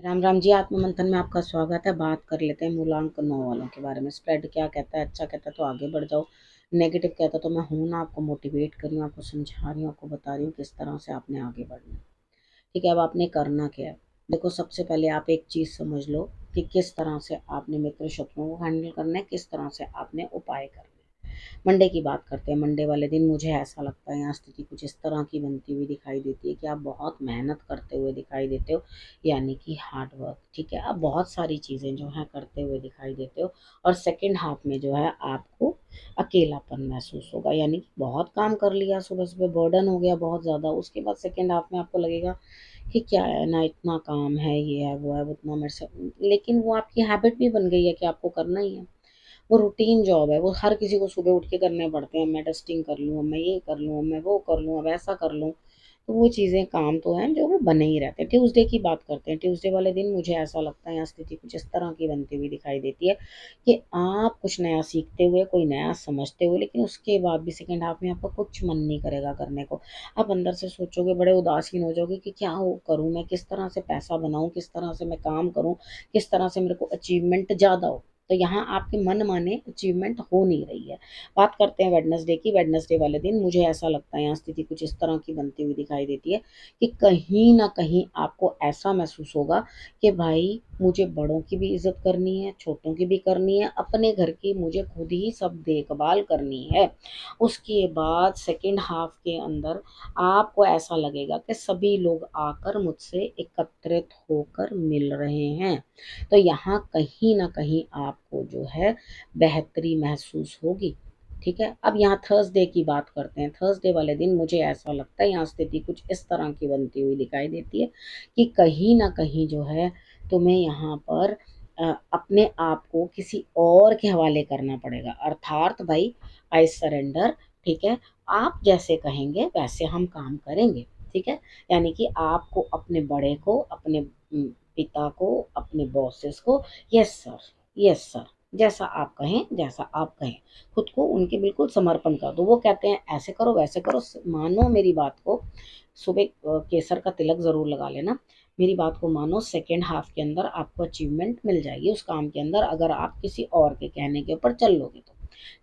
राम राम जी। आत्म मंथन में आपका स्वागत है। बात कर लेते हैं मूलांक 9 वालों के बारे में। स्प्रेड क्या कहता है? अच्छा कहता है तो आगे बढ़ जाओ, नेगेटिव कहता है तो मैं हूं ना, आपको मोटिवेट कर रही हूँ, आपको समझा रही हूँ, आपको बता रही हूँ किस तरह से आपने आगे बढ़ना है। ठीक है, अब आपने करना क्या है? देखो, सबसे पहले आप एक चीज समझ लो कि किस तरह से आपने मित्र शत्रुओं को हैंडल करना है, किस तरह से आपने उपाय करना है। मंडे की बात करते हैं। मंडे वाले दिन मुझे ऐसा लगता है यहाँ स्थिति कुछ इस तरह की बनती हुई दिखाई देती है कि आप बहुत मेहनत करते हुए दिखाई देते हो, यानी कि हार्ड वर्क। ठीक है, आप बहुत सारी चीज़ें जो हैं करते हुए दिखाई देते हो, और सेकंड हाफ में जो है आपको अकेलापन महसूस होगा, यानी कि बहुत काम कर लिया, सुबह सुबह बर्डन हो गया बहुत ज़्यादा। उसके बाद सेकंड हाफ में आपको लगेगा कि क्या है ना, इतना काम है, ये है वो है, वो इतना मेरे से, लेकिन वो आपकी हैबिट भी बन गई है कि आपको करना ही है। वो रूटीन जॉब है, वो हर किसी को सुबह उठ के करने पड़ते हैं। मैं डस्टिंग कर लूँ, मैं ये कर लूँ, मैं वो कर लूँ, अब ऐसा कर लूँ। तो वो चीज़ें, काम तो हैं जो वो बने ही रहते हैं। ट्यूसडे की बात करते हैं। ट्यूसडे वाले दिन मुझे ऐसा लगता है यहाँ स्थिति कुछ इस तरह की बनती हुई दिखाई देती है कि आप कुछ नया सीखते हुए, कोई नया समझते हुए, लेकिन उसके बाद भी सेकंड हाफ में आपका कुछ मन नहीं करेगा करने को। आप अंदर से सोचोगे, बड़े उदासीन हो जाओगे कि क्या हो करूँ मैं, किस तरह से पैसा बनाऊँ, किस तरह से मैं काम करूँ, किस तरह से मेरे को अचीवमेंट ज़्यादा हो। तो यहाँ आपके मन माने अचीवमेंट हो नहीं रही है। बात करते हैं वेडनेसडे की। वेडनेसडे वाले दिन मुझे ऐसा लगता है यहाँ स्थिति कुछ इस तरह की बनती हुई दिखाई देती है कि कहीं ना कहीं आपको ऐसा महसूस होगा कि भाई, मुझे बड़ों की भी इज्जत करनी है, छोटों की भी करनी है, अपने घर की मुझे खुद ही सब देखभाल करनी है। उसके बाद सेकंड हाफ के अंदर आपको ऐसा लगेगा कि सभी लोग आकर मुझसे एकत्रित होकर मिल रहे हैं। तो यहाँ कहीं न कहीं आपको जो है बेहतरी महसूस होगी। ठीक है, अब यहाँ थर्सडे की बात करते हैं। थर्सडे वाले दिन मुझे ऐसा लगता है यहाँ स्थिति कुछ इस तरह की बनती हुई दिखाई देती है कि कहीं न कहीं जो है तुम्हें यहाँ पर अपने आप को किसी और के हवाले करना पड़ेगा। अर्थात भाई, आई सरेंडर। ठीक है, आप जैसे कहेंगे वैसे हम काम करेंगे। ठीक है, यानी कि आपको अपने बड़े को, अपने पिता को, अपने बॉसेस को, यस सर, यस सर, जैसा आप कहें, जैसा आप कहें, खुद को उनके बिल्कुल समर्पण कर दो। वो कहते हैं ऐसे करो, वैसे करो, मानो मेरी बात को। सुबह केसर का तिलक ज़रूर लगा लेना। मेरी बात को मानो, सेकेंड हाफ के अंदर आपको अचीवमेंट मिल जाएगी उस काम के अंदर, अगर आप किसी और के कहने के ऊपर चल लोगे तो।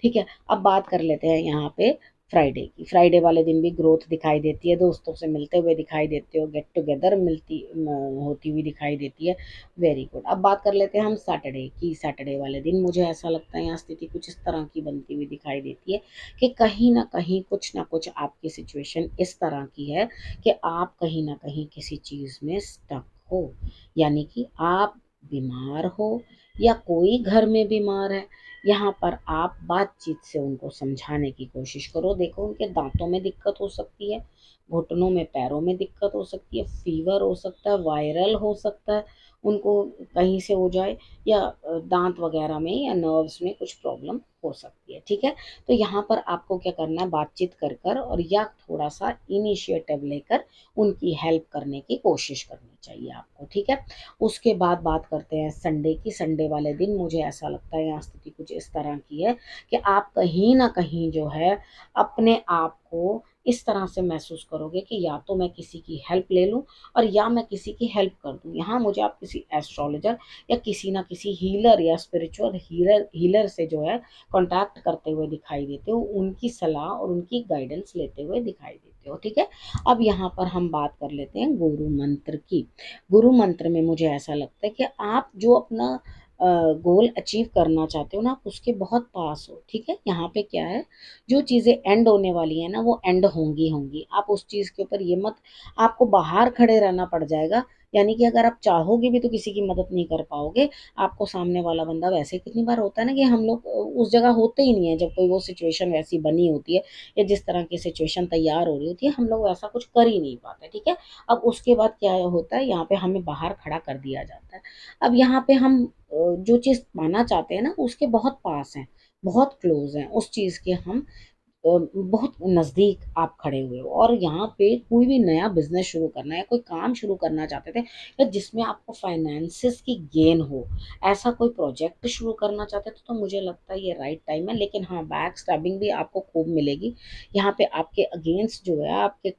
ठीक है, अब बात कर लेते हैं यहाँ पे फ्राइडे की। फ्राइडे वाले दिन भी ग्रोथ दिखाई देती है, दोस्तों से मिलते हुए दिखाई देते हो, गेट टुगेदर होती हुई दिखाई देती है। Very good. अब बात कर लेते हैं हम सैटरडे की। सैटरडे वाले दिन मुझे ऐसा लगता है यहाँ स्थिति कुछ इस तरह की बनती हुई दिखाई देती है कि कहीं ना कुछ आपकी सिचुएशन इस तरह की है कि आप कहीं ना कहीं किसी चीज़ में स्टक हो, यानी कि आप बीमार हो या कोई घर में बीमार है। यहाँ पर आप बातचीत से उनको समझाने की कोशिश करो। देखो, उनके दांतों में दिक्कत हो सकती है, घुटनों में, पैरों में दिक्कत हो सकती है, फीवर हो सकता है, वायरल हो सकता है, उनको कहीं से हो जाए, या दांत वगैरह में या नर्व्स में कुछ प्रॉब्लम हो सकती है। ठीक है, तो यहाँ पर आपको क्या करना है, बातचीत कर कर और या थोड़ा सा इनिशिएटिव लेकर उनकी हेल्प करने की कोशिश करनी चाहिए आपको। ठीक है, उसके बाद बात करते हैं संडे की। संडे वाले दिन मुझे ऐसा लगता है यहाँ स्थिति कुछ इस तरह की है कि आप कहीं ना कहीं जो है अपने आप को इस तरह से महसूस करोगे कि या तो मैं किसी की हेल्प ले लूं, और या मैं किसी की हेल्प कर दूं। यहाँ मुझे आप किसी एस्ट्रोलॉजर या किसी ना किसी हीलर या स्पिरिचुअल हीलर से जो है कांटेक्ट करते हुए दिखाई देते हो, उनकी सलाह और उनकी गाइडेंस लेते हुए दिखाई देते हो। ठीक है, अब यहाँ पर हम बात कर लेते हैं गुरु मंत्र की। गुरु मंत्र में मुझे ऐसा लगता है कि आप जो अपना गोल अचीव करना चाहते हो ना, आप उसके बहुत पास हो। ठीक है, यहाँ पे क्या है, जो चीज़ें एंड होने वाली है ना, वो एंड होंगी होंगी। आप उस चीज़ के ऊपर ये मत, आपको बाहर खड़े रहना पड़ जाएगा। यानी कि अगर आप चाहोगे भी तो किसी की मदद नहीं कर पाओगे। आपको सामने वाला बंदा, वैसे कितनी बार होता है ना कि हम लोग उस जगह होते ही नहीं है जब कोई वो सिचुएशन वैसी बनी होती है, या जिस तरह की सिचुएशन तैयार हो रही होती है, हम लोग वैसा कुछ कर ही नहीं पाते। ठीक है, अब उसके बाद क्या होता है, यहाँ पे हमें बाहर खड़ा कर दिया जाता है। अब यहाँ पे हम जो चीज़ पाना चाहते हैं ना, उसके बहुत पास हैं, बहुत क्लोज हैं उस चीज़ के हम। बहुत नज़दीक आप खड़े हुए हो और यहाँ पे कोई भी नया बिजनेस शुरू करना है, कोई काम शुरू करना चाहते थे या जिसमें आपको फाइनेंसिस की गेन हो, ऐसा कोई प्रोजेक्ट शुरू करना चाहते थे, तो मुझे लगता है ये राइट टाइम है। लेकिन हाँ, बैक स्टैबिंग भी आपको खूब मिलेगी। यहाँ पे आपके अगेंस्ट जो है, आपके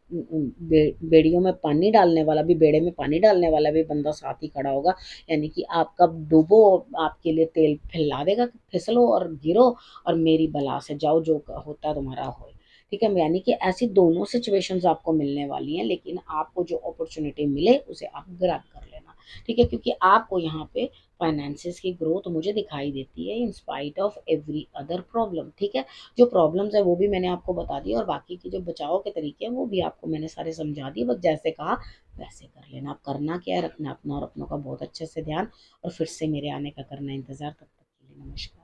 बेड़ियों में पानी डालने वाला भी, बेड़े में पानी डालने वाला भी बंदा साथ ही खड़ा होगा। यानी कि आप कब डूबो, आपके लिए तेल फैला देगा कि फिसलो और गिरो और मेरी बला से जाओ, जो होता है तुम्हारा हो। ठीक है, यानी कि ऐसी दोनों सिचुएशंस आपको मिलने वाली हैं, लेकिन आपको जो अपॉर्चुनिटी मिले उसे आप ग्रैब कर लेना। ठीक है, क्योंकि आपको यहाँ पे फाइनेंसिस की ग्रोथ मुझे दिखाई देती है in spite of every other problem. ठीक है, जो प्रॉब्लम्स है वो भी मैंने आपको बता दी और बाकी की जो बचाव के तरीके हैं वो भी आपको मैंने सारे समझा दिए। बस जैसे कहा वैसे कर लेना। आप करना क्या है, रखना अपना और अपनों का बहुत अच्छे से ध्यान, और फिर से मेरे आने का करना इंतजार। तब तक के लिए नमस्कार।